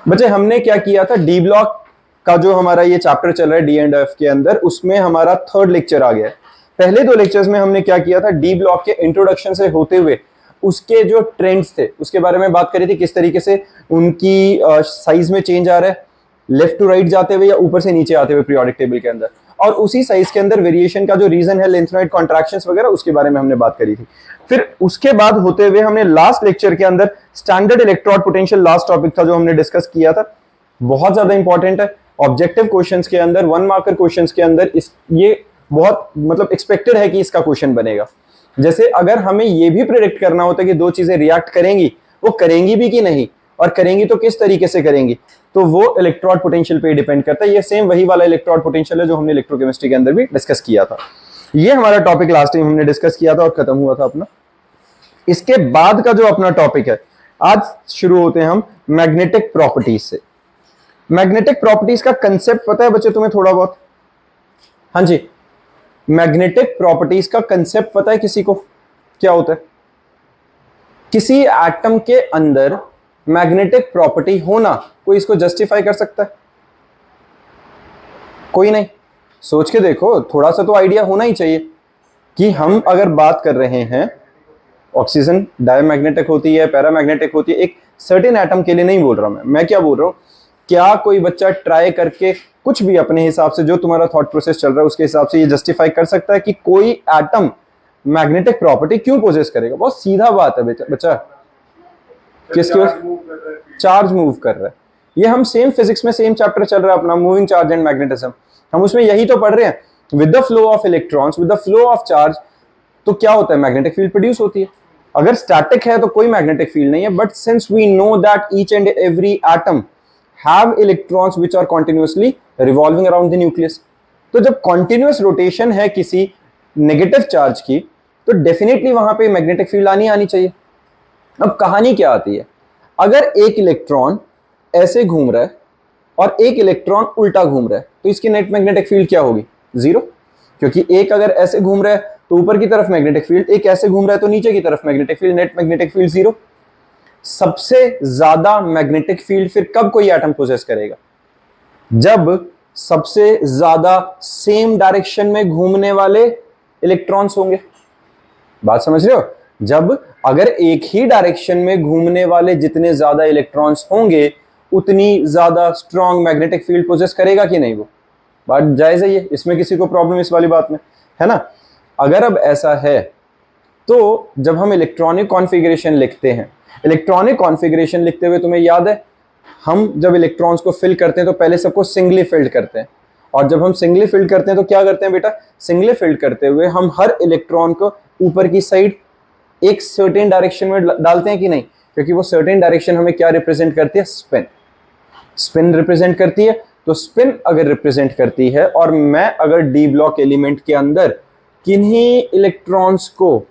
बच्चे हमने क्या किया था, डी ब्लॉक का जो हमारा ये चैप्टर चल रहा है डी एंड एफ के अंदर, उसमें हमारा थर्ड लेक्चर आ गया है। पहले दो लेक्चर्स में हमने क्या किया था, डी ब्लॉक के इंट्रोडक्शन से होते हुए उसके जो ट्रेंड्स थे उसके बारे में बात करी थी, किस तरीके से उनकी साइज में चेंज आ रहा है, लेफ्ट टू राइट जाते हुए या ऊपर से नीचे आते हुए पीरियोडिक टेबल के अंदर, और उसी साइज के अंदर वेरिएशन का जो रीजन है, लेंथनॉइड कॉन्ट्रैक्शंस वगैरह, उसके बारे में हमने बात करी थी। फिर उसके बाद होते हुए हमने लास्ट लेक्चर के अंदर standard electrode potential last topic था जो हमने डिस्कस किया था, बहुत ज्यादा इंपॉर्टेंट है। ऑब्जेक्टिव क्वेश्चंस के अंदर, 1 मार्कर क्वेश्चंस के अंदर ये बहुत मतलब एक्सपेक्टेड है कि इसका क्वेश्चन बनेगा। जैसे अगर हमें ये भी प्रेडिक्ट करना होता है कि दो चीजें रिएक्ट करेंगी, वो करेंगी भी कि नहीं, और करेंगी तो किस तरीके से करेंगी, तो वो इलेक्ट्रोड पोटेंशियल पे डिपेंड करता है। ये सेम वही वाला इलेक्ट्रोड पोटेंशियल है जो हमने इलेक्ट्रोकेमिस्ट्री के अंदर भी डिस्कस किया था। ये हमारा टॉपिक लास्ट टाइम हमने डिस्कस किया था और खत्म हुआ था अपना। इसके बाद का जो अपना टॉपिक है, आज शुरू होते हैं हम मैग्नेटिक प्रॉपर्टीज से। मैग्नेटिक प्रॉपर्टीज का कंसेप्ट पता है बच्चे तुम्हें थोड़ा बहुत? हाँ जी, मैग्नेटिक प्रॉपर्टीज का कंसेप्ट पता है किसी को क्या होता है? किसी एटम के अंदर मैग्नेटिक प्रॉपर्टी होना, कोई इसको जस्टिफाई कर सकता है? कोई नहीं। सोच के देखो, थोड़ा सा तो आइडिया होना ही चाहिए कि हम अगर बात कर रहे हैं, ऑक्सीजन डायमैग्नेटिक होती है, पैरामैग्नेटिक होती है, एक सर्टेन एटम के लिए नहीं बोल रहा मैं क्या बोल रहा हूं, क्या कोई बच्चा ट्राई करके कुछ भी अपने हिसाब से, जो तुम्हारा थॉट प्रोसेस चल रहा है उसके हिसाब से ये जस्टिफाई कर सकता है कि कोई एटम मैग्नेटिक प्रॉपर्टी क्यों पोजेस करेगा? बहुत सीधा बात है बच्चा, किसकी वजह? चार्ज मूव कर रहा है। ये हम सेम फिजिक्स में सेम चैप्टर चल रहा है अपना, मूविंग चार्ज एंड मैग्नेटिज्म, हम उसमें यही तो पढ़ रहे हैं। With the flow of electrons, with the flow of charge, तो क्या होता है? मैग्नेटिक फील्ड प्रोड्यूस होती है। अगर स्टैटिक है तो कोई मैग्नेटिक फील्ड नहीं है, but since we know that each and every atom have electrons which are continuously revolving around the nucleus, तो जब कंटिन्यूअस रोटेशन है किसी नेगेटिव चार्ज की, तो डेफिनेटली वहां पे मैग्नेटिक फील्ड आनी चाहिए। अब कहानी क्या आती है, अगर एक इलेक्ट्रॉन ऐसे घूम रहा है और एक इलेक्ट्रॉन उल्टा घूम रहा है, तो इसकी नेट मैग्नेटिक फील्ड क्या होगी? जीरो, क्योंकि एक अगर ऐसे घूम रहा है तो ऊपर की तरफ मैग्नेटिक फील्ड, एक ऐसे घूम रहा है तो नीचे की तरफ magnetic field, net magnetic field zero. सबसे ज्यादा मैग्नेटिक फील्ड फिर कब कोई एटम पोजेस करेगा? जब सबसे ज्यादा सेम डायरेक्शन में घूमने वाले इलेक्ट्रॉन्स होंगे। बात समझ रहे हो? जब अगर एक ही डायरेक्शन में घूमने वाले जितने ज्यादा इलेक्ट्रॉन्स होंगे, उतनी ज्यादा स्ट्रॉन्ग मैग्नेटिक फील्ड पोजेस करेगा कि नहीं? वो बात जायज है, ये इसमें किसी को प्रॉब्लम इस वाली बात में है ना? अगर अब ऐसा है तो जब हम इलेक्ट्रॉनिक कॉन्फ़िगरेशन लिखते हैं, इलेक्ट्रॉनिक कॉन्फ़िगरेशन लिखते हुए तुम्हें याद है, हम जब इलेक्ट्रॉन्स को फिल करते हैं तो पहले सबको सिंगली फिल्ड करते हैं, और जब हम सिंगली फिल्ड करते हैं तो क्या करते हैं बेटा? सिंगली फिल्ड करते हुए हम हर इलेक्ट्रॉन को ऊपर की साइड एक सर्टेन डायरेक्शन में डालते हैं कि नहीं? क्योंकि वो सर्टेन डायरेक्शन हमें क्या रिप्रेजेंट करती है? स्पिन। स्पिन रिप्रेजेंट करती है। तो स्पिन अगर रिप्रेजेंट करती है, और मैं अगर डी ब्लॉक एलिमेंट के अंदर किन्हीं इलेक्ट्रॉन्स को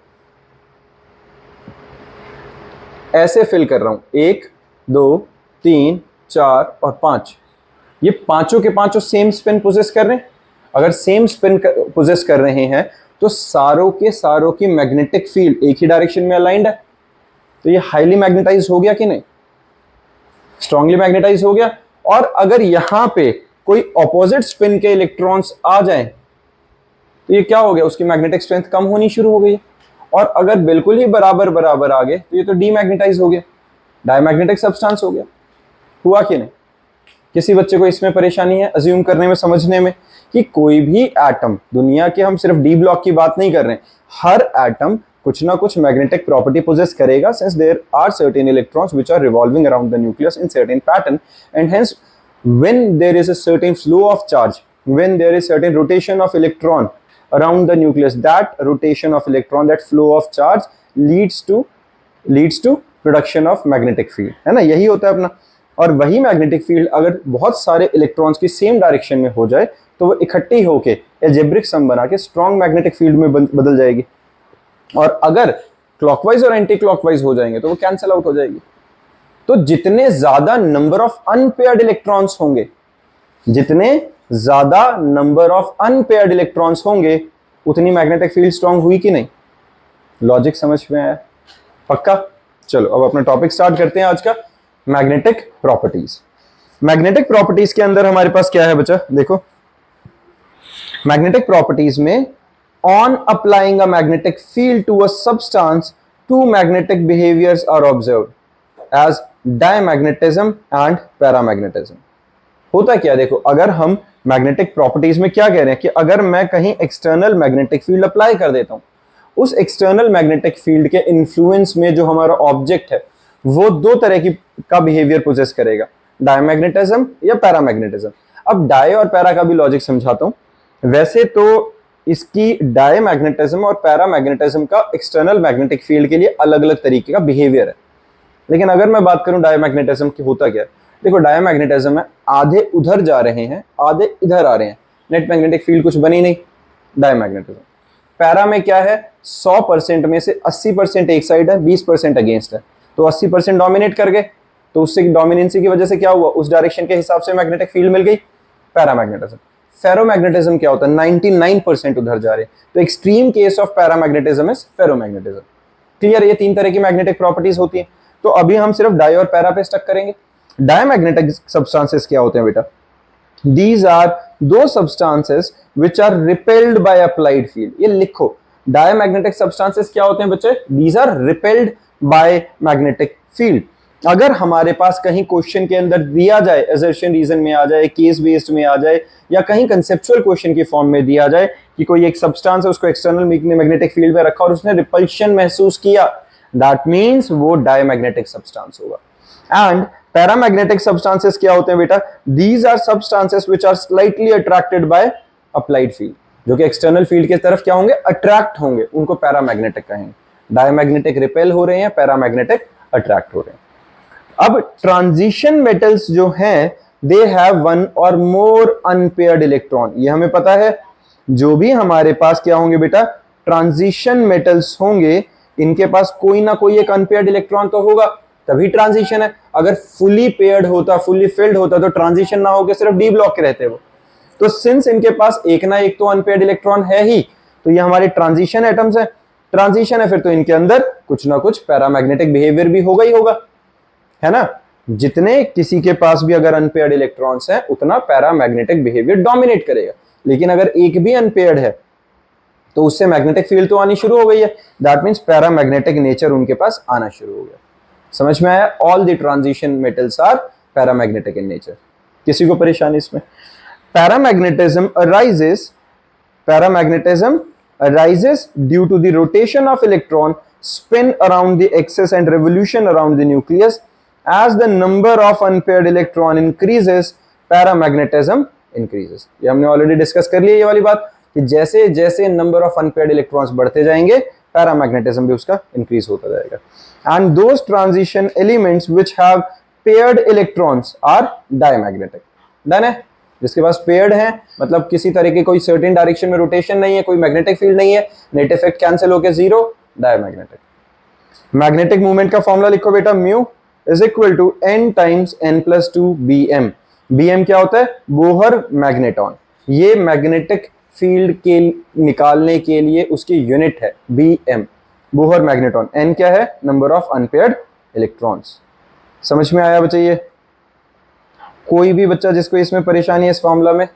ऐसे फिल कर रहा हूं, 1 2 3 4 और 5, ये पांचों के पांचों सेम स्पिन पोजेस कर रहे हैं। अगर सेम स्पिन पोजेस कर रहे हैं तो सारों के सारों की मैग्नेटिक फील्ड एक ही डायरेक्शन में अलाइंड है, तो ये हाईली मैग्नेटाइज हो गया कि नहीं? स्ट्रांगली मैग्नेटाइज हो गया। और अगर यहां पे कोई ऑपोजिट स्पिन के इलेक्ट्रॉन्स आ जाएं तो ये क्या हो गया? उसकी मैग्नेटिक स्ट्रेंथ कम होनी शुरू हो गई। और अगर बिल्कुल ही बराबर बराबर आ गए तो ये तो डीमैग्नेटाइज हो गया, डायमैग्नेटिक सब्सटेंस हो गया। हुआ कि नहीं? किसी बच्चे को इसमें परेशानी है अज्यूम करने में, समझने में, कि कोई भी एटम दुनिया के, हम सिर्फ डी ब्लॉक की बात नहीं कर रहे हैं, हर एटम कुछ ना कुछ मैग्नेटिक प्रॉपर्टी पोजेस करेगा, since there are certain electrons which are revolving around the nucleus in certain pattern, and hence when there is a certain flow of charge, when there is certain rotation of electron around the nucleus, that rotation of electron, that flow of charge leads to production of magnetic field, है ना? यही होता है अपना। और वही magnetic field अगर बहुत सारे इलेक्ट्रॉन्स की सेम डायरेक्शन में हो जाए तो वो इकट्ठी होके एल्जेब्रिक सम बना के स्ट्रॉन्ग मैग्नेटिक फील्ड में बदल जाएगी, और अगर क्लॉकवाइज और एंटी क्लॉकवाइज हो जाएंगे तो वो कैंसिल आउट हो जाएगी। तो जितने ज्यादा नंबर ऑफ अनपेयर्ड इलेक्ट्रॉन्स होंगे, जितने ज्यादा नंबर ऑफ अनपेयर्ड इलेक्ट्रॉन्स होंगे, उतनी मैग्नेटिक फील्ड स्ट्रांग हुई कि नहीं? लॉजिक समझ में आया? पक्का? चलो अब अपना टॉपिक स्टार्ट करते हैं आज का, मैग्नेटिक प्रॉपर्टीज। मैग्नेटिक प्रॉपर्टीज के अंदर हमारे पास क्या है बच्चा, देखो मैग्नेटिक प्रॉपर्टीज में on applying a magnetic field to a substance two magnetic behaviours are observed as diamagnetism and paramagnetism. होता क्या, देखो अगर हम मैग्नेटिक प्रॉपर्टीज में क्या कह रहे हैं कि अगर मैं कहीं एक्सटर्नल मैग्नेटिक फील्ड अप्लाई कर देता हूं, उस एक्सटर्नल मैग्नेटिक फील्ड के इन्फ्लुएंस में जो हमारा ऑब्जेक्ट है वो दो तरह की का बिहेवियर पोजेस करेगा, डायमैग्नेटिज्म या पैरामैग्नेटिज्म। अब डाय और पैरा का भी लॉजिक समझाता हूं। वैसे तो इसकी डायमैग्नेटिज्म और पैरामैग्नेटिज्म का एक्सटर्नल मैग्नेटिक फील्ड के लिए अलग अलग तरीके का बिहेवियर है, लेकिन अगर मैं बात करूं डायमैग्नेटिज्म की, होता क्या है, देखो डायमैग्नेटिज्म में आधे उधर जा रहे हैं आधे इधर आ रहे हैं, नेट मैग्नेटिक फील्ड कुछ बनी नहीं, डायमैग्नेटिज्म। पैरा में क्या है, 100% में से 80% एक साइड है, 20% अगेंस्ट है, तो 80% डोमिनेट कर गए, तो उससे डोमिनेंसी की वजह से क्या हुआ, उस डायरेक्शन के हिसाब से मैग्नेटिक फील्ड मिल गई, पैरामैग्नेटिज्म। फेरोमैग्नेटिज्म क्या होता है, 99% उधर जा रहे हैं, तो extreme case of paramagnetism is ferromagnetism. Clear, ये तीन तरह की मैग्नेटिक प्रॉपर्टीज होती हैं। तो अभी हम सिर्फ डाई और पैरा पे स्टक करेंगे। डायमैग्नेटिक सब्सटेंसेस क्या होते हैं बेटा, These are those substances which are repelled by applied field। ये लिखो, डायमैग्नेटिक सब्सटेंसेस क्या होते हैं बच्चे, These are repelled by magnetic field। अगर हमारे पास कहीं क्वेश्चन के अंदर दिया जाए, असर्शन रीजन में आ जाए, केस बेस्ड में आ जाए, या कहीं कंसेप्चुअल क्वेश्चन की फॉर्म में दिया जाए कि कोई एक सब्सटेंस है उसको एक्सटर्नल मैग्नेटिक फील्ड में रखा और उसने रिपल्शन महसूस किया, दैट मीन्स वो डायमैग्नेटिक सब्सटेंस होगा। एंड पैरामैग्नेटिक सब्सटेंसेस क्या होते हैं बेटा, these are substances which are slightly attracted by applied field, जो कि एक्सटर्नल फील्ड की तरफ क्या होंगे, अट्रैक्ट होंगे, उनको पैरामैग्नेटिक कहेंगे। डायमैग्नेटिक रिपेल हो रहे हैं, पैरामैग्नेटिक अट्रैक्ट हो रहे हैं। अब ट्रांजिशन मेटल्स जो हैं, दे हैव वन और मोर अनपेयर्ड इलेक्ट्रॉन। ये हमें पता है, जो भी हमारे पास क्या होंगे बेटा, ट्रांजिशन मेटल्स होंगे, इनके पास कोई ना कोई एक अनपेयर्ड इलेक्ट्रॉन तो होगा, तभी ट्रांजिशन है। अगर फुली पेयर्ड होता, फुली फिल्ड होता, तो ट्रांजिशन ना होकर सिर्फ डी ब्लॉक के रहते वो। तो सिंस इनके पास एक ना एक तो अनपेयर्ड इलेक्ट्रॉन है ही, तो ये हमारे ट्रांजिशन एटम्स है। ट्रांजिशन है फिर तो इनके अंदर कुछ ना कुछ पैरामैग्नेटिक बिहेवियर भी होगा ही होगा, है ना। जितने किसी के पास भी अगर अनपेयर्ड इलेक्ट्रॉन्स हैं, उतना पैरामैग्नेटिक बिहेवियर डोमिनेट करेगा। लेकिन अगर एक भी अनपेयर्ड है तो उससे मैग्नेटिक फील्ड तो आनी शुरू हो गई है, दैट मीन्स पैरामैग्नेटिक नेचर उनके पास आना शुरू हो गया। समझ में आया, all the transition metals are paramagnetic in nature. किसी को परेशानी इसमें, paramagnetism arises due to the rotation of electron spin around the axis and revolution around the nucleus. As the number of unpaired electron increases, paramagnetism increases। ये हमने already discuss कर लिया ये वाली बात कि जैसे जैसे नंबर ऑफ अनपेयर्ड इलेक्ट्रॉन्स बढ़ते जाएंगे, पैरामैग्नेटिज्म भी उसका इंक्रीज होता जाएगा। And those transition elements which have paired electrons are diamagnetic. Done है, जिसके पास पेयर्ड है मतलब किसी तरह की कोई सर्टेन डायरेक्शन में रोटेशन नहीं है, कोई मैग्नेटिक फील्ड नहीं है, नेट इफेक्ट कैंसिल होकर जीरो, डायमैग्नेटिक। मैग्नेटिक मूवमेंट का फॉर्मूला लिखो बेटा, mu is equal to n times n+2 bm। bm क्या होता है, बोहर मैग्नेटॉन। ये मैग्नेटिक फील्ड के निकालने के लिए उसकी यूनिट है bm, बोहर मैग्नेटॉन। n क्या है, नंबर ऑफ अनपेयर्ड इलेक्ट्रॉन्स। समझ में आया बच्चा, ये कोई भी बच्चा जिसको इसमें परेशानी है इस फॉर्मूला में,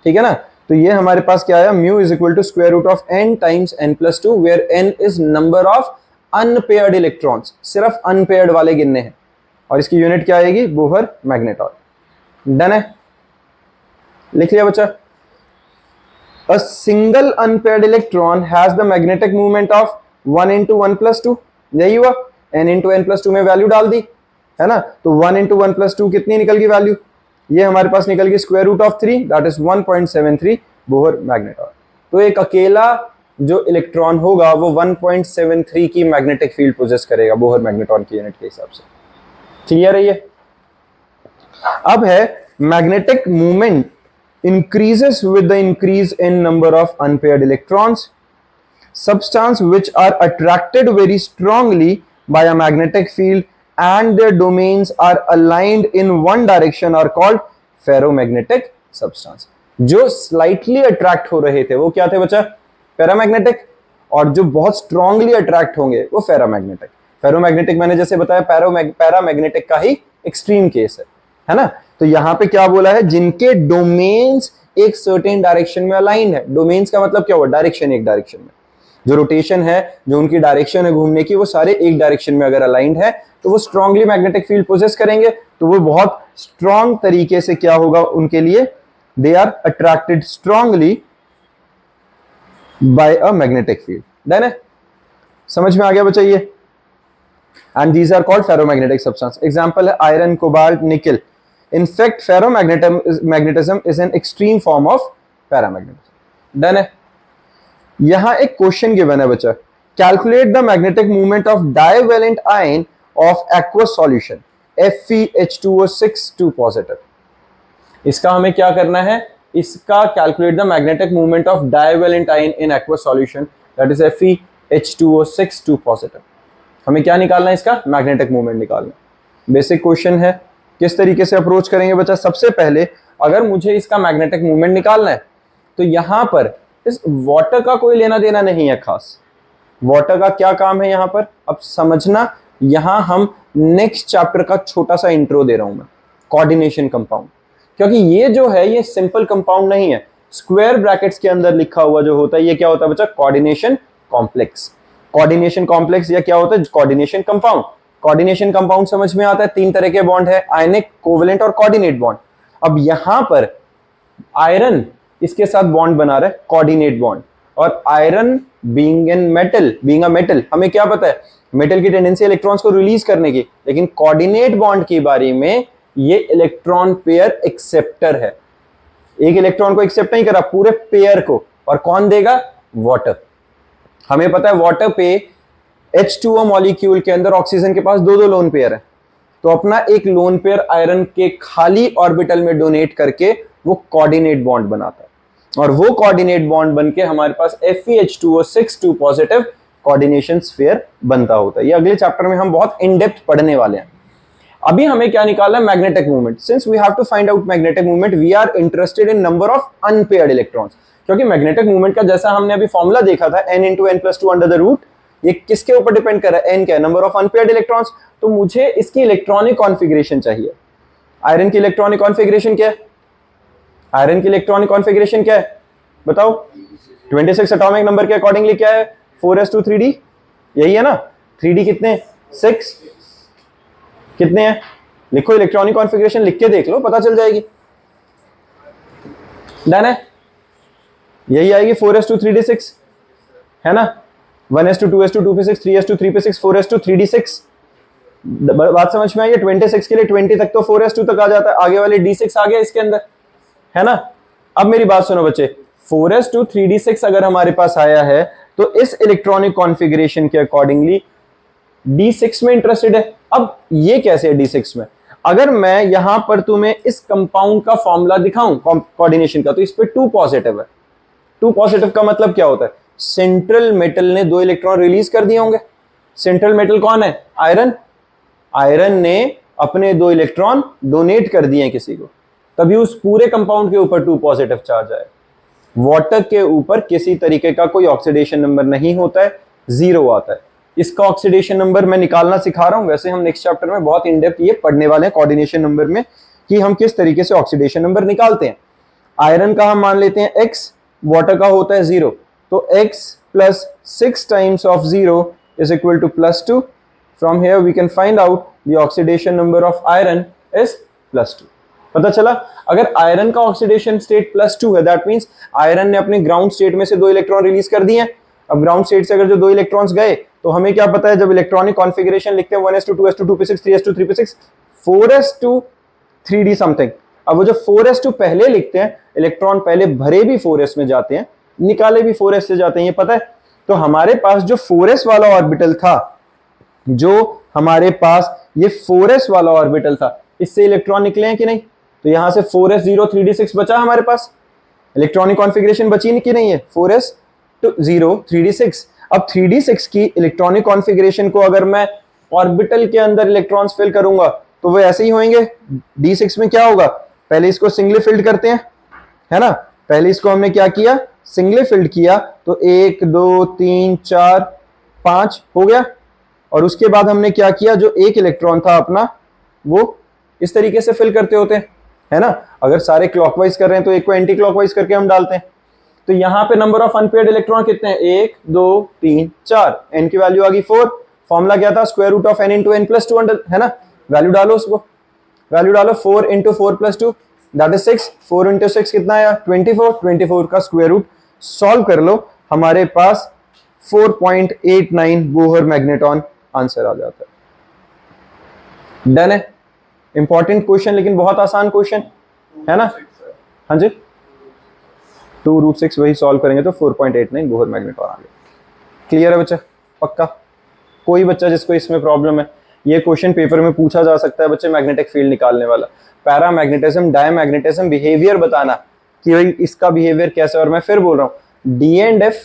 ठीक है ना। तो ये हमारे पास क्या आया, mu is equal to square root of n times n+2 where n is number of unpaired electrons. सिर्फ अनपेयर्ड वाले गिनने हैं, और इसकी यूनिट क्या आएगी, बोहर मैग्नेटॉन। डन है, लिख लिया बच्चा। A single unpaired electron has the magnetic moment of 1 into 1+2। यही हुआ, n into n+2 में वैल्यू डाल दी, है ना। तो 1 into 1+2 कितनी निकल गई वैल्यू, ये हमारे पास निकल गई square root of 3, that is 1.73 Bohr magneton. तो एक अकेला जो इलेक्ट्रॉन होगा वो 1.73 की मैग्नेटिक फील्ड पोजेस करेगा बोहर मैग्नेटॉन की यूनिट के हिसाब से। क्लियर है ये। अब है magnetic movement increases with the increase in number of unpaired electrons. Substances which are attracted very strongly by a magnetic field and their domains are aligned in one direction are called ferromagnetic substance। जो slightly attract हो रहे थे वो क्या थे बच्चा, paramagnetic, और जो बहुत स्ट्रांगली अट्रैक्ट होंगे वो फेरोमैग्नेटिक। फेरोमैग्नेटिक मैंने जैसे बताया पैरामैग्नेटिक का ही एक्सट्रीम केस है ना। तो यहां पे क्या बोला है, जिनके डोमेन्स एक सर्टेन डायरेक्शन में अलाइंड है। डोमेन्स का मतलब क्या हुआ, डायरेक्शन, एक डायरेक्शन में जो रोटेशन है, जो उनकी डायरेक्शन है घूमने की, वो सारे एक डायरेक्शन में अगर अलाइंड है तो वो स्ट्रांगली मैग्नेटिक फील्ड पोजेस करेंगे। तो वो बहुत स्ट्रांग तरीके से क्या होगा उनके लिए, they are attracted strongly by a magnetic field. Done है, समझ में आ गया बच्चा ये। And these are called ferromagnetic substance. Example है iron, cobalt, nickel. In fact, ferromagnetism is an extreme form of paramagnetism. Done है। यहां एक क्वेश्चन गिवन है बच्चा, calculate the magnetic movement of divalent ion of aqueous solution FeH2O6 2 positive. इसका हमें क्या करना है, इसका calculate the magnetic movement of divalent ion in aqueous solution, that is FeH2O6 2 positive. हमें क्या निकालना है, इसका मैग्नेटिक मूवमेंट निकालना। बेसिक क्वेश्चन है, किस तरीके से अप्रोच करेंगे बच्चा। सबसे पहले अगर मुझे इसका मैग्नेटिक मूवमेंट निकालना है तो यहां पर इस वाटर का कोई लेना देना नहीं है खास। वाटर का क्या काम है यहां पर, अब समझना। यहां हम नेक्स्ट चैप्टर का छोटा सा इंट्रो दे रहा हूं मैं, कोऑर्डिनेशन कंपाउंड। क्योंकि ये जो है ये सिंपल कंपाउंड नहीं है, स्क्वायर ब्रैकेट्स के अंदर लिखा हुआ जो होता है ये क्या होता है बच्चा, कोऑर्डिनेशन कॉम्प्लेक्स। कोऑर्डिनेशन कॉम्प्लेक्स या क्या होता है, कोऑर्डिनेशन कंपाउंड। कोऑर्डिनेशन कंपाउंड समझ में आता है, तीन तरह के बॉन्ड है, आयनिक, कोवेलेंट और कोऑर्डिनेट बॉन्ड। अब यहां पर आयरन इसके साथ बॉन्ड बना रहा है, कोऑर्डिनेट बॉन्ड। और iron being an metal, being a metal, हमें क्या पता है, मेटल की टेंडेंसी इलेक्ट्रॉन्स को रिलीज करने की, लेकिन कोऑर्डिनेट बॉन्ड की बारी में ये इलेक्ट्रॉन पेयर एक्सेप्टर है। एक इलेक्ट्रॉन को एक्सेप्ट नहीं करा, पूरे पेयर को। और कौन देगा, वाटर। हमें पता है वाटर पे H2O मॉलिक्यूल के अंदर ऑक्सीजन के पास दो दो लोन पेयर है, तो अपना एक लोन पेयर आयरन के खाली ऑर्बिटल में डोनेट करके वो कोऑर्डिनेट बॉन्ड बनाता है। और वो कोऑर्डिनेट बॉन्ड बनके हमारे पास FeH2O6 2 पॉजिटिव कोऑर्डिनेशन स्फीयर बनता होता है। ये अगले चैप्टर में हम बहुत इन डेप्थ पढ़ने वाले हैं। अभी हमें क्या निकालना है, magnetic movement. Since we have to find out magnetic movement, we are interested in number of unpaired electrons. क्योंकि मैग्नेटिक मूवमेंट का जैसा हमने अभी फॉर्मूला देखा था, n × n+2 under the root, ये किसके ऊपर डिपेंड कर रहा है, n क्या है, नंबर ऑफ अनपेयर्ड इलेक्ट्रॉन्स। तो मुझे इसकी इलेक्ट्रॉनिक कॉन्फ़िगरेशन चाहिए। आयरन की इलेक्ट्रॉनिक कॉन्फ़िगरेशन क्या है, आयरन की इलेक्ट्रॉनिक कॉन्फ़िगरेशन क्या है बताओ, 26 एटॉमिक नंबर के अकॉर्डिंगली क्या है, 4s2 3d, यही है ना। 3d कितने, 6 कितने हैं, लिखो इलेक्ट्रॉनिक कॉन्फ़िगरेशन, लिख के देख लो पता चल जाएगी। डन है, यही आएगी 4s2 3d6 है ना, 1s2 2s2 2p6 3s2 3p6 4s2 3d6। बात समझ में आई है। 26 के लिए 20 तक तो 4s2 तक आ जाता है, आगे वाले d6 आ गया इसके अंदर, है ना। अब मेरी बात सुनो बच्चे, 4s2 3d6 अगर हमारे पास आया है तो इस इलेक्ट्रॉनिक कॉन्फ़िगरेशन के अकॉर्डिंगली d6 में इंटरेस्टेड है। अब ये कैसे है d6 में, अगर मैं यहां पर तुम्हें इस कंपाउंड का फॉर्मूला दिखाऊं कोऑर्डिनेशन का, तो इस पे 2 पॉजिटिव है। 2 पॉजिटिव का मतलब क्या होता है, सेंट्रल मेटल ने 2 इलेक्ट्रॉन रिलीज कर दिए होंगे। सेंट्रल मेटल कौन है, आयरन। आयरन ने अपने 2 इलेक्ट्रॉन डोनेट कर दिए किसी को, तभी उस पूरे कंपाउंड के ऊपर 2 पॉजिटिव चार्ज आए। वाटर के ऊपर किसी तरीके का कोई ऑक्सीडेशन नंबर नहीं होता है, 0 आता है। इसका ऑक्सीडेशन नंबर मैं निकालना सिखा रहा हूं, वैसे हम नेक्स्ट चैप्टर में बहुत इन डेप्थ ये पढ़ने वाले हैं कोऑर्डिनेशन नंबर में, कि हम किस तरीके से ऑक्सीडेशन नंबर निकालते हैं। आयरन का हम मान लेते हैं x, वाटर का होता है 0, तो x plus 6 times of 0 is equal to +2. From here we can find out the oxidation number of iron is +2. पता चला, अगर आयरन का ऑक्सीडेशन स्टेट +2 है, दैट मींस आयरन ने अपने ग्राउंड स्टेट में से 2 इलेक्ट्रॉन रिलीज कर दिए हैं। अब ग्राउंड स्टेट से अगर जो 2 इलेक्ट्रॉन्स गए, तो हमें क्या पता है, जब इलेक्ट्रॉनिक कॉन्फ़िगरेशन लिखते हैं 1s2 2s2 2p6 3s2 3p6 4s2 3d something. अब वो जो 4s2 पहले लिखते हैं, इलेक्ट्रॉन पहले भरे भी 4s में जाते हैं, निकाले भी 4s से जाते हैं, ये पता है। तो हमारे पास जो 4s वाला ऑर्बिटल था, जो हमारे पास ये 4s वाला ऑर्बिटल था, इससे इलेक्ट्रॉन निकले हैं कि नहीं, तो यहां से 4s0 3d6 बचा हमारे पास, इलेक्ट्रॉनिक कॉन्फ़िगरेशन बची नहीं कि नहीं है, 4s0 3d6। अब 3d6 की इलेक्ट्रॉनिक कॉन्फ़िगरेशन को अगर मैं ऑर्बिटल के अंदर इलेक्ट्रॉन्स फिल करूंगा तो वो ऐसे ही होंगे। d6 में क्या होगा, पहले इसको सिंगली फिल्ड करते हैं, है ना। पहले इसको हमने क्या किया, सिंगली फिल्ड किया, तो 1 2 3 4 5 हो गया। और उसके बाद हमने क्या किया, जो एक इलेक्ट्रॉन था अपना, वो इस तरीके से फिल करते होते हैं, है ना। अगर सारे क्लॉकवाइज कर रहे हैं तो एक को एंटी क्लॉकवाइज करके हम डालते हैं। तो यहां पे नंबर ऑफ अनपेयर्ड इलेक्ट्रॉन कितने हैं, 1 2 3 4, एन की वैल्यू आ गई 4। फॉर्मूला क्या था, square root of n into n plus 2, है ना। वैल्यू डालो उसको, वैल्यू डालो 4 into 4 plus 2 that is 6। 4 into 6 कितना आया, 24। 24 का स्क्वायर रूट सॉल्व कर लो, हमारे पास 4.89 बोहर मैग्नेटॉन आंसर आ जाता है। डन है। इंपॉर्टेंट क्वेश्चन, लेकिन बहुत आसान क्वेश्चन है ना। हाँ जी, 2√6 वही सॉल्व करेंगे तो 4.89 बोहर मैग्नेटॉन आ गया। क्लियर है बच्चा, पक्का। कोई बच्चा जिसको इसमें प्रॉब्लम है, ये क्वेश्चन पेपर में पूछा जा सकता है बच्चे, मैग्नेटिक फील्ड निकालने वाला, पैरामैग्नेटिज्म डायमैग्नेटिज्म बिहेवियर बताना कि भाई इसका बिहेवियर कैसा है। और मैं फिर बोल रहा हूँ, डी एंड एफ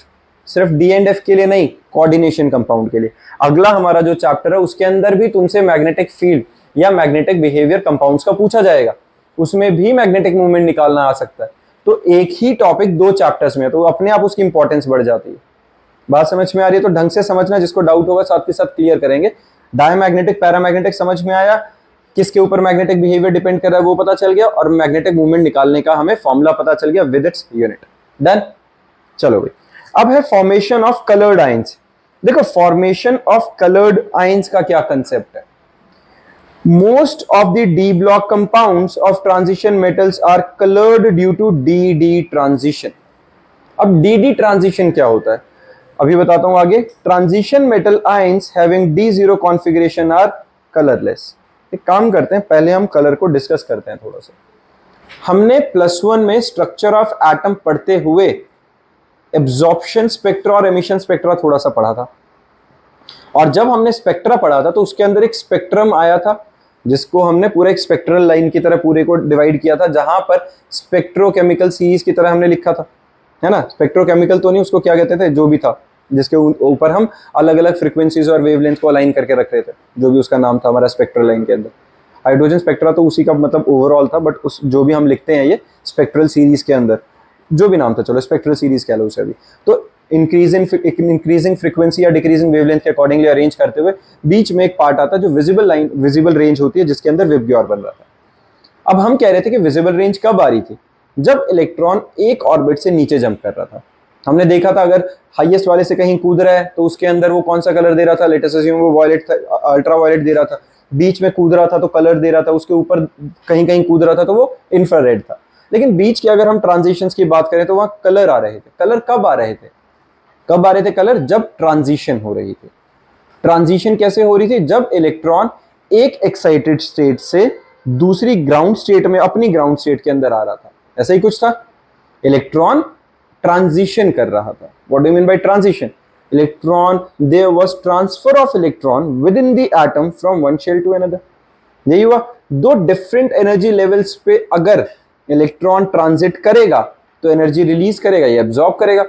सिर्फ डी एंड एफ के लिए नहीं, कोऑर्डिनेशन कंपाउंड के लिए। अगला हमारा जो चैप्टर है उसके अंदर भी तुमसे मैग्नेटिक फील्ड या मैग्नेटिक बिहेवियर कंपाउंड्स का पूछा जाएगा, उसमें भी मैग्नेटिक मूवमेंट निकालना आ सकता है। तो एक ही टॉपिक 2 चैप्टर्स में है, तो अपने आप उसकी इंपॉर्टेंस बढ़ जाती है। बात समझ में आ रही है तो ढंग से समझना, जिसको डाउट होगा साथ के साथ क्लियर करेंगे। डायमैग्नेटिक पैरामैग्नेटिक समझ में आया, किसके ऊपर मैग्नेटिक बिहेवियर डिपेंड कर रहा है वो पता चल गया, और मैग्नेटिक मूवमेंट निकालने का हमें फॉर्मूला पता चल गया विद इट्स यूनिट। डन। चलो भाई, अब है फॉर्मेशन ऑफ कलर्ड आयंस। देखो, फॉर्मेशन ऑफ कलर्ड आयंस का क्या कंसेप्ट है। Most of the d block compounds of transition metals are colored due to dd transition। अब dd transition क्या होता है अभी बताता हूं आगे। Transition metal ions having d0 configuration are colourless. एक काम करते हैं, पहले हम कलर को डिस्कस करते हैं थोड़ा सा। हमने +1 में स्ट्रक्चर ऑफ एटम पढ़ते हुए एब्जॉर्प्शन स्पेक्ट्रा और एमिशन स्पेक्ट्रा थोड़ा सा पढ़ा था, और जब हमने स्पेक्ट्रा पढ़ा था तो उसके अंदर एक स्पेक्ट्रम आया था जिसको हमने पूरा एक स्पेक्ट्रल लाइन की तरह पूरे को डिवाइड किया था, जहां पर स्पेक्ट्रोकेमिकल सीरीज की तरह हमने लिखा था, है ना। स्पेक्ट्रोकेमिकल तो नहीं, उसको क्या कहते थे, जो भी था, जिसके ऊपर हम अलग अलग फ्रीक्वेंसीज और वेवलेंथ को अलाइन करके रख रहे थे, जो भी उसका नाम था हमारा स्पेक्ट्रल लाइन के अंदर। हाइड्रोजन स्पेक्ट्रा तो उसी का मतलब ओवरऑल था, बट उस जो भी हम लिखते हैं ये स्पेक्ट्रल सीरीज के अंदर, जो भी नाम था, चलो स्पेक्ट्रल सीरीज कह लो उसे अभी। तो इंक्रीजिंग फ्रीक्वेंसी या डिक्रीजिंग वेवलेंथ के अकॉर्डिंगली अरेंज करते हुए बीच में एक पार्ट आता है जो विजिबल रेंज होती है, जिसके अंदर विबग्योर बन रहा था। अब हम कह रहे थे कि विजिबल रेंज कब आ रही थी, जब इलेक्ट्रॉन एक ऑर्बिट से नीचे जंप कर रहा था। हमने देखा था अगर हाईएस्ट वाले से कहीं कूद रहा है तो उसके अंदर वो कौन सा कलर दे रहा था, लेटेस्ट अज्यूम वो वॉयलेट था, अल्ट्रा वॉयलेट दे रहा था। बीच में कूद रहा था तो कलर दे रहा था, उसके ऊपर कहीं कहीं कूद रहा था तो वो इंफ्रारेड था। लेकिन बीच के अगर हम ट्रांजिशंस की बात करें तो वहां कलर आ रहे थे। कलर कब आ रहे थे, कब आ रहे थे कलर, जब ट्रांजिशन हो रही थी। ट्रांजिशन कैसे हो रही थी, जब इलेक्ट्रॉन एक एक्साइटेड स्टेट से दूसरी ग्राउंड स्टेट में अपनी ग्राउंड स्टेट के अंदर आ रहा था। ऐसा ही कुछ था, इलेक्ट्रॉन ट्रांजिशन कर रहा था। What do you mean by transition, electron, there was transfer of electron within the atom from one shell to another. यही हुआ, दो डिफरेंट एनर्जी लेवल्स पे अगर इलेक्ट्रॉन ट्रांजिट करेगा तो एनर्जी रिलीज करेगा या एब्जॉर्ब करेगा।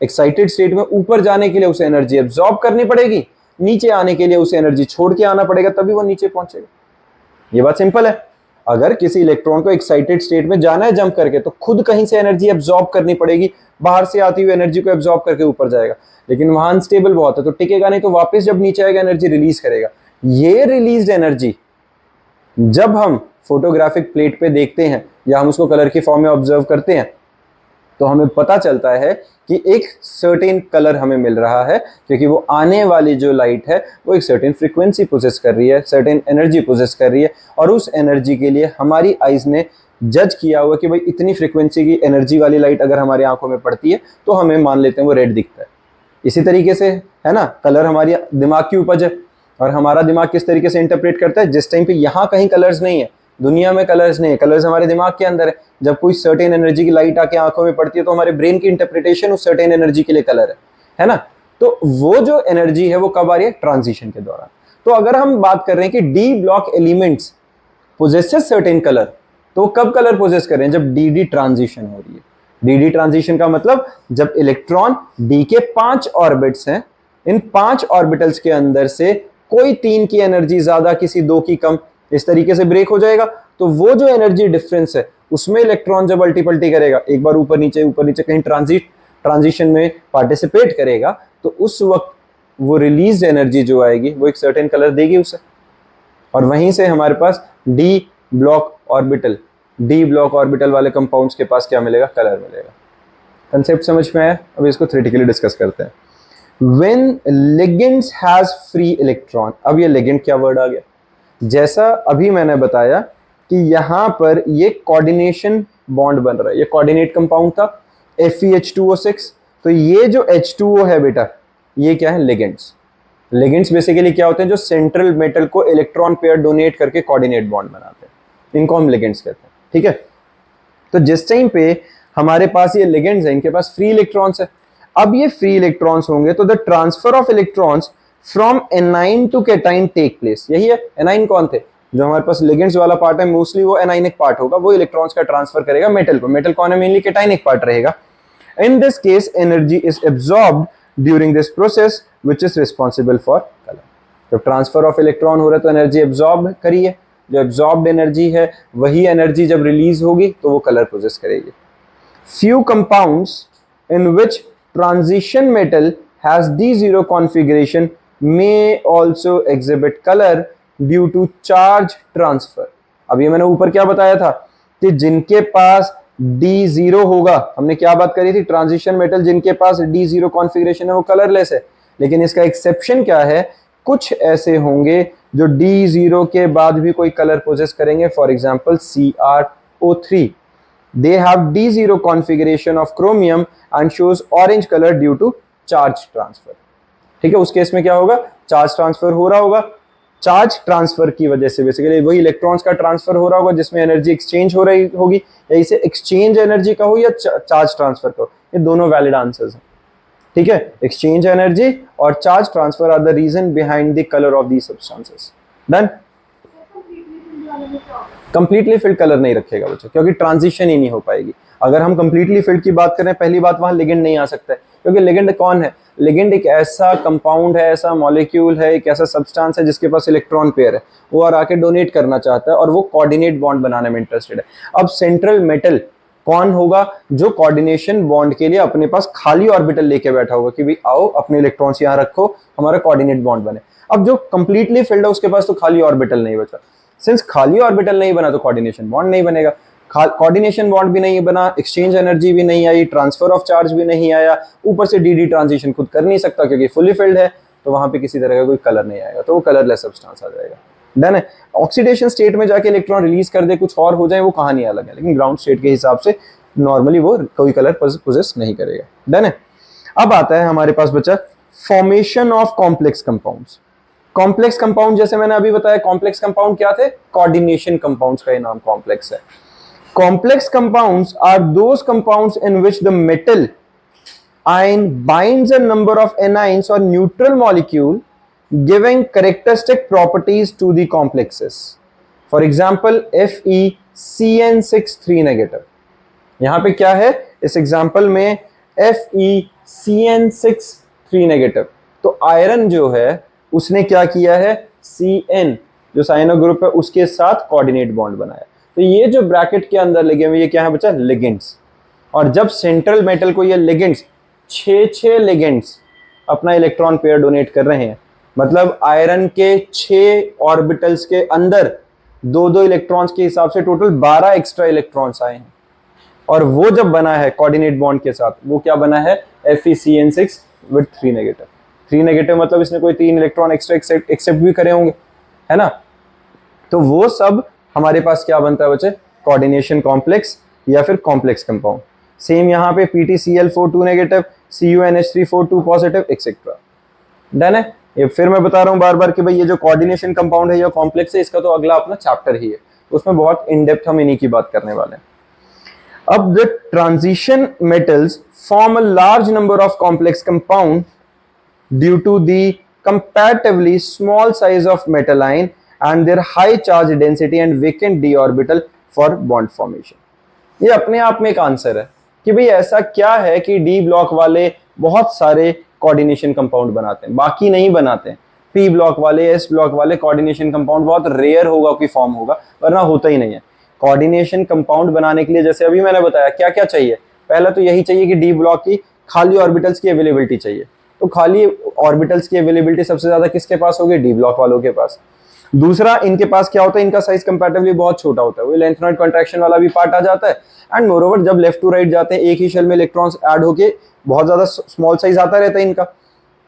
एक्साइटेड स्टेट में ऊपर जाने के लिए उसे एनर्जी एब्जॉर्ब करनी पड़ेगी, नीचे आने के लिए उसे एनर्जी छोड़ के आना पड़ेगा, तभी वो नीचे पहुंचेगा। ये बात सिंपल है। अगर किसी इलेक्ट्रॉन को एक्साइटेड स्टेट में जाना है जंप करके तो खुद कहीं से एनर्जी एब्जॉर्ब करनी पड़ेगी, बाहर से आती हुई एनर्जी को एब्जॉर्ब करके ऊपर जाएगा। लेकिन वहां अनस्टेबल बहुत है तो टिकेगा नहीं, तो वापस जब नीचे आएगा एनर्जी रिलीज करेगा। ये रिलीज्ड एनर्जी जब हम फोटोग्राफिक प्लेट पे देखते हैं या हम उसको कलर की फॉर्म में ऑब्जर्व करते हैं तो हमें पता चलता है कि एक सर्टेन कलर हमें मिल रहा है, क्योंकि वो आने वाली जो लाइट है वो एक सर्टेन फ्रीक्वेंसी पोजेस कर रही है, सर्टेन एनर्जी पोजेस कर रही है, और उस एनर्जी के लिए हमारी आइज ने जज किया हुआ कि भाई इतनी फ्रीक्वेंसी की एनर्जी वाली लाइट अगर हमारी आंखों में पड़ती है तो हमें मान लेते हैं वो रेड दिखता है। इसी तरीके से है ना, कलर हमारी दिमाग की उपज है, और हमारा दिमाग किस तरीके से इंटरप्रेट करता है, जिस टाइम पे यहाँ कहीं कलर्स नहीं है, दुनिया में कलर्स नहीं है, कलर्स हमारे दिमाग के अंदर है, जब कोई सर्टेन एनर्जी की लाइट आके आंखों में पड़ती है तो हमारे ब्रेन की इंटरप्रिटेशन उस सर्टेन एनर्जी के लिए कलर है ना। तो वो जो एनर्जी है वो कब आ रही है, ट्रांजिशन के दौरान। तो अगर हम बात कर रहे हैं कि D block elements possesses certain colour, तो कब कलर पोजेस कर रहे हैं, जब डी डी ट्रांजिशन हो रही है। डी डी ट्रांजिशन का मतलब जब इलेक्ट्रॉन डी के 5 ऑर्बिट्स हैं, इन 5 ऑर्बिटल्स के अंदर से कोई 3 की एनर्जी ज्यादा किसी 2 की कम, इस तरीके से ब्रेक हो जाएगा, तो वो जो एनर्जी डिफरेंस है उसमें इलेक्ट्रॉन जब अल्टी पल्टी करेगा, एक बार ऊपर नीचे कहीं ट्रांजिशन में पार्टिसिपेट करेगा, तो उस वक्त वो रिलीज एनर्जी जो आएगी वो एक सर्टेन कलर देगी उसे। और वहीं से हमारे पास d block orbital d block orbital वाले कंपाउंड्स के पास क्या मिलेगा, कलर मिलेगा। कंसेप्ट समझ में आया? अब इसको थ्योरेटिकली डिस्कस करते हैं। When ligands has free electron, अब ये लिगेंड क्या वर्ड आ गया, जैसा अभी मैंने बताया कि यहां पर ये कोऑर्डिनेशन बॉन्ड बन रहा है, ये कोऑर्डिनेट कंपाउंड था FeH2O6, तो ये जो H2O है बेटा ये क्या है, लिगेंड्स। लिगेंड्स बेसिकली क्या होते हैं, जो सेंट्रल मेटल को इलेक्ट्रॉन पेयर डोनेट करके कोऑर्डिनेट बॉन्ड बनाते हैं, इनको हम लिगेंड्स कहते हैं। ठीक है, तो जिस टाइम पे हमारे पास ये लिगेंड्स हैं, इनके पास फ्री इलेक्ट्रॉन्स है, अब ये फ्री इलेक्ट्रॉन्स होंगे तो the transfer of electrons from anion to cation take place. यही है, एनाइन कौन थे, जो हमारे पास लिगेंड्स वाला पार्ट है मोस्टली वो एनाइनिक पार्ट होगा, वो इलेक्ट्रॉन्स का ट्रांसफर करेगा मेटल को। मेटल कौन है, मेनली कैटाइनिक पार्ट रहेगा। In this case energy is absorbed during this process which is responsible for colour. जब ट्रांसफर ऑफ इलेक्ट्रॉन हो रहा है तो एनर्जी एब्सॉर्ब करी है, जो एब्सॉर्ब्ड एनर्जी है वही एनर्जी जब रिलीज होगी तो वो कलर प्रोसेस करेगी। Few compounds in which transition metal has D0 configuration may also exhibit color due to charge transfer। अब ये मैंने ऊपर क्या बताया था कि जिनके पास D0 होगा, हमने क्या बात करी थी, ट्रांजिशन मेटल जिनके पास D0 कॉन्फ़िगरेशन है वो कलरलेस है। लेकिन इसका एक्सेप्शन क्या है, कुछ ऐसे होंगे जो D0 के बाद भी कोई कलर पोजेस करेंगे, for example CrO3, they have D0 configuration of chromium and shows orange color due to charge transfer। ठीक है, उस केस में क्या होगा, चार्ज ट्रांसफर हो रहा होगा, चार्ज ट्रांसफर की वजह से बेसिकली वही इलेक्ट्रॉन्स का ट्रांसफर हो रहा होगा जिसमें एनर्जी एक्सचेंज हो रही होगी, या इसे एक्सचेंज एनर्जी का हो या चार्ज ट्रांसफर का हो, ये दोनों वैलिड आंसर्स हैं। ठीक है, एक्सचेंज एनर्जी और charge transfer are the reason behind the colour of the substances. Done. Completely filled colour नहीं रखेगा बच्चों, क्योंकि ट्रांजिशन ही नहीं हो पाएगी। अगर हम कंप्लीटली फिल्ड की बात करें, पहली बात वहां लिगेंड नहीं आ सकता है, क्योंकि लिगेंड कौन है, लिगेंड एक ऐसा कंपाउंड है, ऐसा मॉलिक्यूल है, एक ऐसा सब्सटेंस है जिसके पास इलेक्ट्रॉन पेयर है, वो और आके डोनेट करना चाहता है और वो कोऑर्डिनेट बॉन्ड बनाने में इंटरेस्टेड है। अब सेंट्रल मेटल कौन होगा, जो कोऑर्डिनेशन बॉन्ड के लिए अपने पास खाली ऑर्बिटल लेके बैठा होगा कि भाई आओ अपने इलेक्ट्रॉन्स यहाँ रखो, हमारा कोऑर्डिनेट बॉन्ड बने। अब जो कंप्लीटली फिल्ड है उसके पास तो खाली ऑर्बिटल नहीं बचा, सिंस खाली ऑर्बिटल नहीं बना तो कोऑर्डिनेशन बॉन्ड नहीं बनेगा, कोऑर्डिनेशन बॉन्ड भी नहीं बना, एक्सचेंज एनर्जी भी नहीं आई, ट्रांसफर ऑफ चार्ज भी नहीं आया, ऊपर से डी ट्रांजिशन खुद कर नहीं सकता क्योंकि फुली फिल्ड है, तो वहां पे किसी तरह का कोई कलर नहीं आएगा, तो वो कलरलेस सब्सटेंस आ जाएगा। डन है। ऑक्सीडेशन स्टेट में जाके इलेक्ट्रॉन रिलीज कर दे, कुछ और हो जाए, वो कहानी अलग है, लेकिन ग्राउंड स्टेट के हिसाब से नॉर्मली वो कोई कलर पोजेस नहीं करेगा। डन है। अब आता है हमारे पास बचा formation of complex compounds. Complex compound जैसे मैंने अभी बताया, कॉम्प्लेक्स कंपाउंड क्या थे, कोऑर्डिनेशन कंपाउंड्स का ये नाम कॉम्प्लेक्स है। Complex compounds are those compounds in which the metal ion binds a number of anions or neutral molecule giving characteristic properties to the complexes. For example, FeCN6 3 negative। यहां पे क्या है इस example में, FeCN6 3 नेगेटिव, तो iron जो है उसने क्या किया है, Cn जो साइनो ग्रुप है उसके साथ कोऑर्डिनेट बॉन्ड बनाया, तो ये जो ब्रैकेट के अंदर लगे हुए ये क्या है बच्चा, लिगेंड्स। और जब सेंट्रल मेटल को ये लिगेंड्स 6 लिगेंड्स अपना इलेक्ट्रॉन पेयर डोनेट कर रहे हैं, मतलब आयरन के 6 ऑर्बिटल्स के अंदर 2-2 इलेक्ट्रॉन्स के हिसाब से टोटल 12 एक्स्ट्रा इलेक्ट्रॉन्स आए हैं, और वो जब बना है कोऑर्डिनेट बॉन्ड के साथ, वो क्या बना है, FeCN6 विद 3 नेगेटिव। 3 नेगेटिव मतलब इसने कोई 3 इलेक्ट्रॉन एक्स्ट्रा एक्सेप्ट भी करे होंगे, है ना, तो वो सब हमारे पास क्या बनता है बच्चे, कोऑर्डिनेशन कॉम्प्लेक्स या फिर कॉम्प्लेक्स कंपाउंड। सेम यहाँ पे PtCl4 2 negative, CuNH3 4 2 positive etcetera. Done है। ये फिर मैं बता रहा हूँ बार बार कि भाई ये जो कोऑर्डिनेशन कंपाउंड है या कॉम्प्लेक्स है, इसका तो अगला अपना चैप्टर ही है, उसमें बहुत इन डेप्थ हम इन्हीं की बात करने वाले हैं। अब the transition metals form a large number of complex compound due to the comparatively small size of metal ion and their high charge density and vacant d orbital for bond formation। ये अपने आप में एक answer है कि भाई ऐसा क्या है कि डी ब्लॉक वाले बहुत सारे कोऑर्डिनेशन कंपाउंड बनाते हैं, बाकी नहीं बनाते हैं। पी ब्लॉक वाले, एस ब्लॉक वाले कोऑर्डिनेशन कंपाउंड बहुत रेयर होगा कि फॉर्म होगा, वरना होता ही नहीं है। कोऑर्डिनेशन कंपाउंड बनाने के लिए जैसे अभी मैंने बताया क्या क्या चाहिए, पहला तो यही चाहिए कि डी ब्लॉक की खाली ऑर्बिटल्स की अवेलेबिलिटी चाहिए, तो खाली ऑर्बिटल्स की अवेलेबिलिटी सबसे ज्यादा किसके पास होगी, डी ब्लॉक वालों के पास। दूसरा, इनके पास क्या होता है, इनका साइज कंपैरेटिवली बहुत छोटा होता है, वो लेंथेनॉइड कॉन्ट्रैक्शन वाला भी पार्ट आ जाता है। एंड मोरोवर जब लेफ्ट टू राइट जाते हैं एक ही शेल में इलेक्ट्रॉन्स ऐड होके बहुत ज्यादा स्मॉल साइज आता रहता है इनका,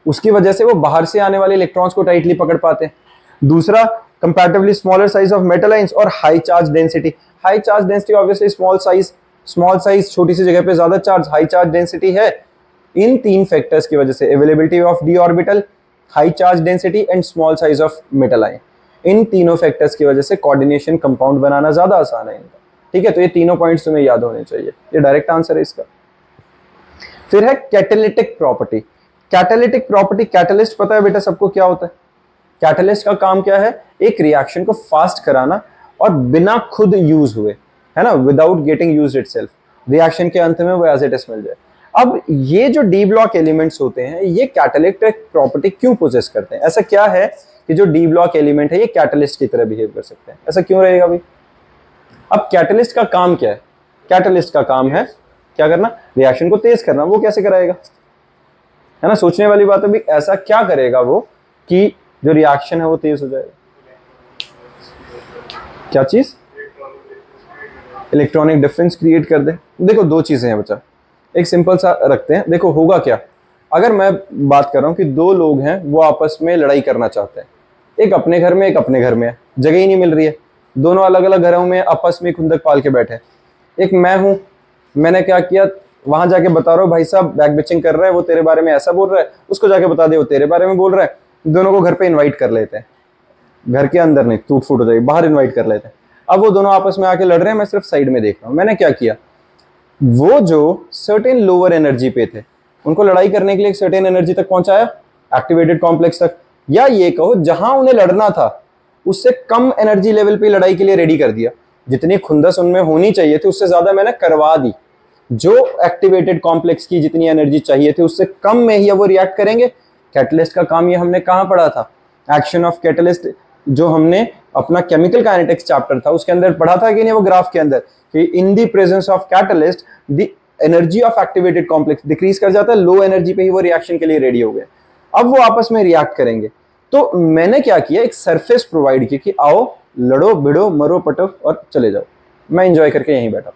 उसकी वजह से वो बाहर से आने वाले इलेक्ट्रॉन्स को टाइटली पकड़ पाते हैं। दूसरा, comparatively smaller size of metal ions और high charge density. High charge density obviously small size छोटी सी जगह पे ज्यादा चार्ज, हाई चार्ज डेंसिटी है। इन तीन फैक्टर्स की वजह से availability of d orbital, high charge density and small size of metal ion, इन तीनों फैक्टर्स की वजह से कोऑर्डिनेशन कंपाउंड बनाना ज्यादा आसान है इनका। ठीक है, तो ये तीनों पॉइंट्स तुम्हें याद होने चाहिए, ये डायरेक्ट आंसर है इसका। फिर है catalytic property. Catalytic property, catalyst पता है बेटा सबको क्या होता है? कैटलिस्ट का काम क्या है? एक रिएक्शन को फास्ट कराना और बिना खुद यूज हुए, है ना, without getting used itself, reaction के अंत में वो एज इट इज मिल जाए। अब ये जो डी ब्लॉक एलिमेंट्स होते हैं ये कैटालिटिक प्रॉपर्टी क्यों पोजेस करते हैं? ऐसा क्या है कि जो डी ब्लॉक एलिमेंट है ये कैटलिस्ट की तरह बिहेव कर सकते हैं? ऐसा क्यों रहेगा भाई? अब कैटलिस्ट का काम क्या है? कैटलिस्ट का काम है क्या करना? रिएक्शन को तेज करना। वो कैसे कराएगा? है ना, सोचने वाली बात है भी, ऐसा क्या करेगा वो कि जो रिएक्शन है वो तेज हो जाएगा? क्या चीज? इलेक्ट्रॉनिक डिफरेंस क्रिएट कर दे। देखो दो चीजें हैं बच्चा, एक सिंपल सा रखते हैं। देखो होगा क्या, अगर मैं बात कर रहा हूं कि दो लोग हैं वो आपस में लड़ाई करना चाहते हैं, एक अपने घर में एक अपने घर में है, जगह ही नहीं मिल रही है, दोनों अलग अलग घरों में आपस में खुंदक पाल के बैठे। एक मैं हूं, मैंने क्या किया, वहां जाके बता रहा हूं भाई साहब बैक बिचिंग कर रहा है, वो तेरे बारे में ऐसा बोल रहा है, उसको जाके बता दे वो तेरे बारे में बोल रहा है, दोनों को घर पे इन्वाइट कर लेते हैं, घर के अंदर नहीं, टूट फूट हो जाएगी, बाहर इन्वाइट कर लेते हैं। अब वो दोनों आपस में आके लड़ रहे हैं, मैं सिर्फ साइड में देख रहा हूं। मैंने क्या किया, वो जो सर्टेन लोअर एनर्जी पे थे उनको लड़ाई करने के लिए एक सर्टेन एनर्जी तक पहुंचाया, एक्टिवेटेड कॉम्प्लेक्स तक, या ये कहो जहां उन्हें लड़ना था उससे कम एनर्जी लेवल पे लड़ाई के लिए रेडी कर दिया, जितनी खुंदस उनमें होनी चाहिए थी उससे ज्यादा मैंने करवा दी, जो एक्टिवेटेड कॉम्प्लेक्स की जितनी एनर्जी चाहिए थी उससे कम में ही वो रिएक्ट करेंगे। कैटलिस्ट का काम ये हमने कहां पढ़ा था? एक्शन ऑफ कैटलिस्ट, जो हमने अपना केमिकल काइनेटिक्स चैप्टर था उसके अंदर पढ़ा था कि नहीं, वो ग्राफ के अंदर, कि in the presence of catalyst the energy of activated complex decrease कर जाता है, लो एनर्जी पे ही वो रिएक्शन के लिए रेडी हो गए, अब वो आपस में रिएक्ट करेंगे। तो मैंने क्या किया, एक सरफेस प्रोवाइड की कि आओ लड़ो भिड़ो मरो पटो और चले जाओ, मैं एंजॉय करके यहीं बैठा।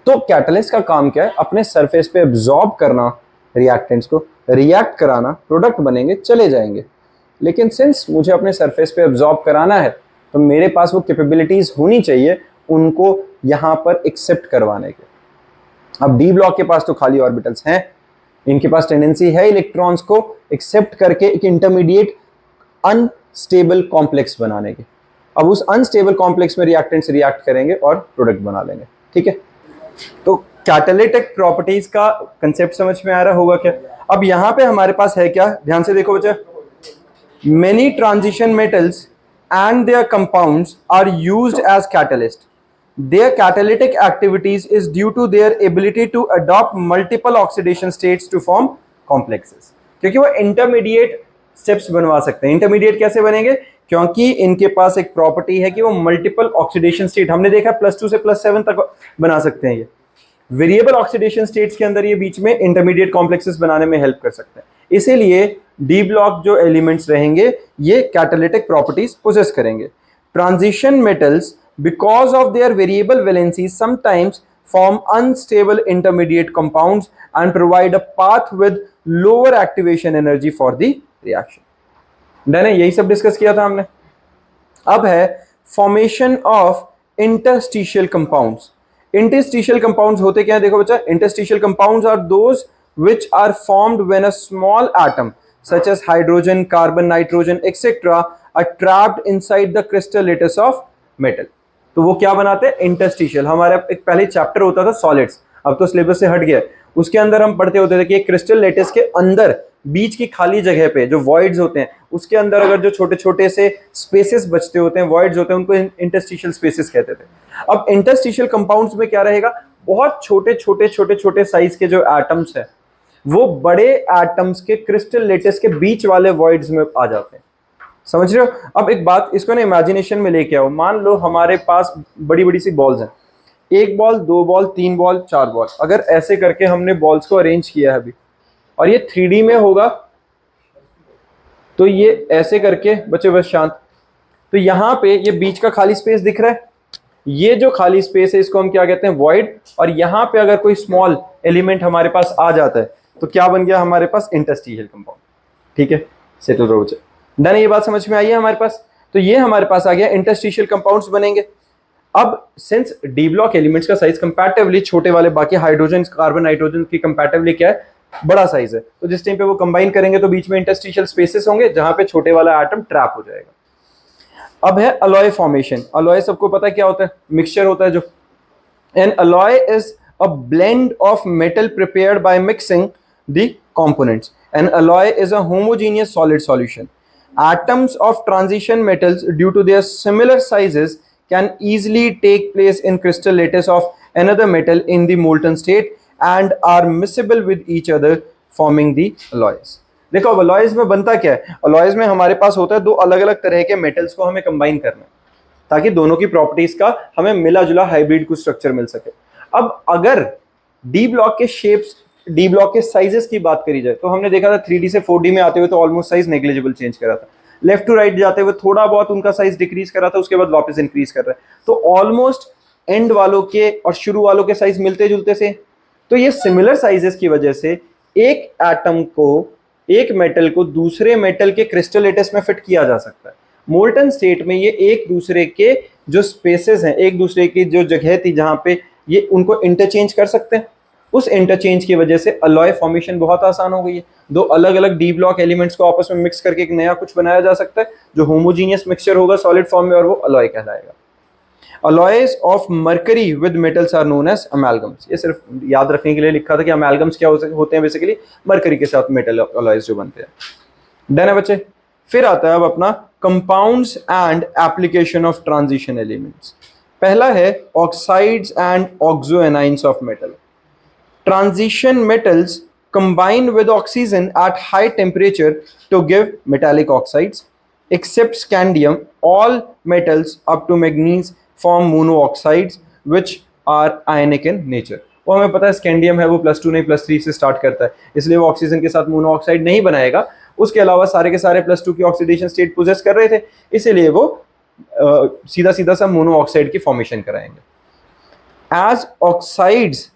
तो कैटलिस्ट का काम क्या है, अपने सरफेस पे एब्जॉर्ब करना रिएक्टेंट्स को, रिएक्ट कराना, प्रोडक्ट बनेंगे चले जाएंगे। लेकिन सिंस मुझे अपने सरफेस पे एब्जॉर्ब कराना है तो मेरे पास वो कैपेबिलिटीज होनी चाहिए उनको यहां पर एक्सेप्ट करवाने के। अब डी ब्लॉक के पास तो खाली ऑर्बिटल्स हैं, इनके पास टेंडेंसी है इलेक्ट्रॉन्स को एक्सेप्ट करके एक इंटरमीडिएट अनस्टेबल कॉम्प्लेक्स बनाने के। अब उस अनस्टेबल कॉम्प्लेक्स में रिएक्टेंट्स रिएक्ट करेंगे और प्रोडक्ट बना लेंगे। ठीक है, तो कैटालिटिक प्रॉपर्टीज का कंसेप्ट समझ में आ रहा होगा क्या? अब यहां पे हमारे पास है क्या, ध्यान से देखो बच्चा, many transition metals and their compounds are used as catalyst. Their catalytic activities is due to their ability to adopt multiple oxidation states to form complexes. क्योंकि वो intermediate steps बनवा सकते हैं। intermediate कैसे बनेंगे? क्योंकि इनके पास एक प्रॉपर्टी है कि वो मल्टीपल ऑक्सीडेशन स्टेट, हमने देखा +2 से +7 तक बना सकते हैं। ये वेरिएबल ऑक्सीडेशन स्टेट्स के अंदर ये बीच में इंटरमीडिएट कॉम्प्लेक्सेस बनाने में हेल्प कर सकते हैं। इसीलिए डी ब्लॉक जो एलिमेंट्स रहेंगे ये कैटालिटिक प्रॉपर्टीज पोजेस करेंगे। Transition metals because of their variable valency sometimes form unstable intermediate compounds and provide a path with lower activation energy for the reaction. Done है, यही सब डिस्कस किया था हमने। अब है formation of interstitial compounds. Interstitial compounds होते क्या है? देखो बच्चा, interstitial compounds are those which are formed when a small atom such as hydrogen, carbon, nitrogen etc are trapped inside the crystal lattice of metal. तो वो क्या बनाते हैं? इंटरस्टिशियल। हमारा एक पहले चैप्टर होता था सॉलिड्स, अब तो सिलेबस से हट गया, उसके अंदर हम पढ़ते होते थे कि क्रिस्टल लेटिस के अंदर बीच की खाली जगह पे जो वॉइड्स होते हैं उसके अंदर अगर जो छोटे छोटे से स्पेसेस बचते होते हैं, वॉइड्स होते हैं, उनको इंटरस्टिशियल स्पेसेस कहते थे। अब इंटरस्टिशियल कंपाउंड्स में क्या रहेगा, बहुत छोटे छोटे छोटे छोटे साइज के जो एटम्स है वो बड़े एटम्स के क्रिस्टल लेटिस के बीच वाले वॉइड्स में आ जाते हैं। समझ रहे हो? अब एक बात, इसको ना इमेजिनेशन में लेके आओ। मान लो हमारे पास बड़ी बड़ी सी बॉल्स हैं, 1 बॉल 2 बॉल 3 बॉल 4 बॉल, अगर ऐसे करके हमने बॉल्स को अरेंज किया है अभी और ये 3D में होगा तो ये ऐसे करके, बच्चे बस शांत, तो यहां पे ये बीच का खाली स्पेस दिख रहा है, ये जो खाली स्पेस है इसको हम क्या कहते हैं, वॉइड। और यहां पे अगर कोई स्मॉल एलिमेंट हमारे पास आ जाता है तो क्या बन गया हमारे पास, इंटरस्टिशियल कंपाउंड। ठीक है, सेटल रहो बच्चे, डन। ये बात समझ में आई है हमारे पास। तो ये हमारे पास आ गया, इंटरस्टिशियल कंपाउंड्स बनेंगे। अब सिंस डी ब्लॉक एलिमेंट्स का साइज कंपैरेटिवली छोटे वाले बाकी हाइड्रोजन कार्बन नाइट्रोजन की कंपैरेटिवली क्या है, बड़ा साइज है, तो जिस टाइम पे वो कंबाइन करेंगे तो बीच में इंटरस्टिशियल स्पेसेस होंगे जहां पे छोटे वाला एटम ट्रैप हो जाएगा। अब है अलॉय फॉर्मेशन। अलॉय सबको पता है क्या होता है, मिक्सचर होता है जो। N alloy is a blend of metal prepared by mixing the components. An alloy is a homogeneous solid solution. Atoms of transition metals, due to their similar sizes, can easily take place in crystal lattice of another metal in the molten state and are miscible with each other, forming the alloys. देखो अब alloys में बनता क्या है, alloys में हमारे पास होता है दो अलग अलग तरह के metals को हमें combine करना है ताकि दोनों की प्रॉपर्टीज का हमें मिला जुला हाइब्रिड कुछ स्ट्रक्चर मिल सके। अब अगर डी ब्लॉक के शेप्स, डी ब्लॉक के साइजेस की बात करी जाए तो हमने देखा था 3D से 4D में आते हुए तो ऑलमोस्ट साइज नेग्लिजिबल चेंज करा था, लेफ्ट टू राइट जाते हुए थोड़ा बहुत उनका साइज डिक्रीज करा था, उसके बाद वापस इंक्रीज कर रहा है। तो ऑलमोस्ट एंड वालों के और शुरू वालों के साइज मिलते जुलते से, तो ये सिमिलर साइजेस की वजह से एक एटम को, एक मेटल को दूसरे मेटल के क्रिस्टल लेटिस में फिट किया जा सकता है। मोल्टन स्टेट में ये एक दूसरे के जो स्पेसेस हैं, एक दूसरे की जो जगह थी जहां पे ये उनको इंटरचेंज कर सकते हैं, उस इंटरचेंज की वजह से अलॉय फॉर्मेशन बहुत आसान हो गई है। दो अलग अलग डी ब्लॉक एलिमेंट्स को आपस में मिक्स करके एक नया कुछ बनाया जा सकता है जो होमोजीनियस मिक्सचर होगा सॉलिड फॉर्म में, और वो अलॉय कहलाएगा। Alloys of mercury with metals are known as amalgams. ये सिर्फ याद रखने के लिए लिखा था कि अमेलगम्स क्या होते हैं, बेसिकली मरकरी के साथ मेटल अलॉयज जो बनते हैं। डन है बच्चे। फिर आता है अब अपना compounds and application of transition elements. पहला है oxides and oxoanions of metal. Transition metals combine with oxygen at high temperature to give metallic oxides. Except scandium, all metals up to manganese form monooxides which are ionic in nature. वो हमें पता है scandium है वो +2 नहीं +3 से start करता है, इसलिए वो ऑक्सीजन के साथ मोनोऑक्साइड नहीं बनाएगा। उसके अलावा सारे के सारे +2 की ऑक्सीडेशन स्टेट पोजेस कर रहे थे, इसीलिए वो सीधा सीधा सा मोनोऑक्साइड की फॉर्मेशन कराएंगे। As oxides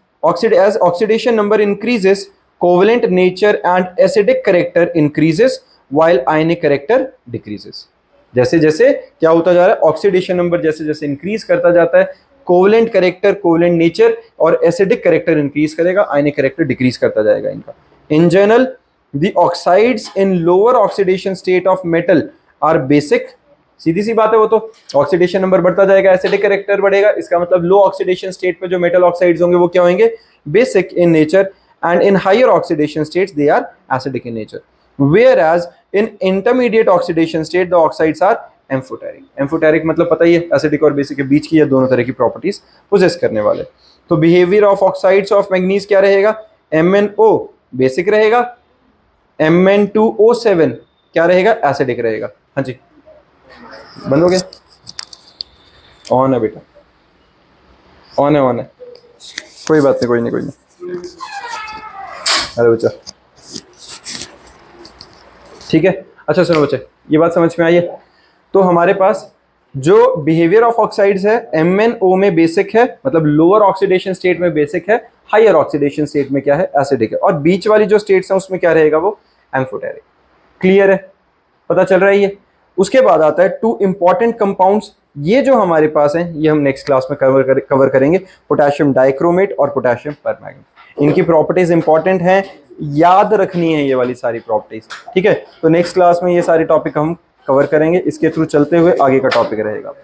as oxidation number increases, covalent nature and acidic character increases while ionic character decreases. जैसे जैसे क्या होता जा रहा है, ऑक्सीडेशन नंबर जैसे जैसे इंक्रीज करता जाता है, कोवलेंट कैरेक्टर, कोवलेंट नेचर और एसिडिक कैरेक्टर इंक्रीज करेगा, आयनिक कैरेक्टर डिक्रीज करता जाएगा इनका। In general the oxides in lower oxidation state of metal are basic. सीधी सी बात है, वो तो ऑक्सीडेशन नंबर बढ़ता जाएगा, एसिडिक कैरेक्टर बढ़ेगा, इसका मतलब लो ऑक्सीडेशन स्टेट पे जो मेटल ऑक्साइड्स होंगे वो क्या होंगे, basic in nature, and in higher oxidation states they are acidic in nature, whereas in intermediate oxidation state the oxides are amphoteric. amphoteric मतलब पता ही है, एसिडिक और बेसिक के बीच की या दोनों तरह की प्रॉपर्टीज पोजेस करने वाले। तो behaviour of oxides of manganese क्या रहेगा, MnO बेसिक रहेगा, Mn2O7 क्या रहेगा, एसिडिक रहेगा। हाँ जी, बंद हो गया, ऑन है बेटा, ऑन है, ऑन है, कोई बात नहीं, कोई नहीं, कोई नहीं। अरे बच्चा ठीक है। अच्छा सुनो बच्चे, ये बात समझ में आई है। तो हमारे पास जो बिहेवियर ऑफ ऑक्साइड्स है, MnO में बेसिक है, मतलब लोअर ऑक्सीडेशन स्टेट में बेसिक है, हायर ऑक्सीडेशन स्टेट में क्या है, एसिडिक है, और बीच वाली जो स्टेट्स हैं उसमें क्या रहेगा, वो एम्फोटेरिक। क्लियर है, पता चल रहा है ये। उसके बाद आता है टू इंपॉर्टेंट कंपाउंड्स, ये जो हमारे पास हैं ये हम नेक्स्ट क्लास में कवर करेंगे, पोटेशियम डाइक्रोमेट और पोटेशियम परमैंगनेट। इनकी प्रॉपर्टीज इंपॉर्टेंट हैं, याद रखनी है ये वाली सारी प्रॉपर्टीज, ठीक है। तो नेक्स्ट क्लास में ये सारे टॉपिक हम कवर करेंगे, इसके थ्रू चलते हुए आगे का टॉपिक रहेगा।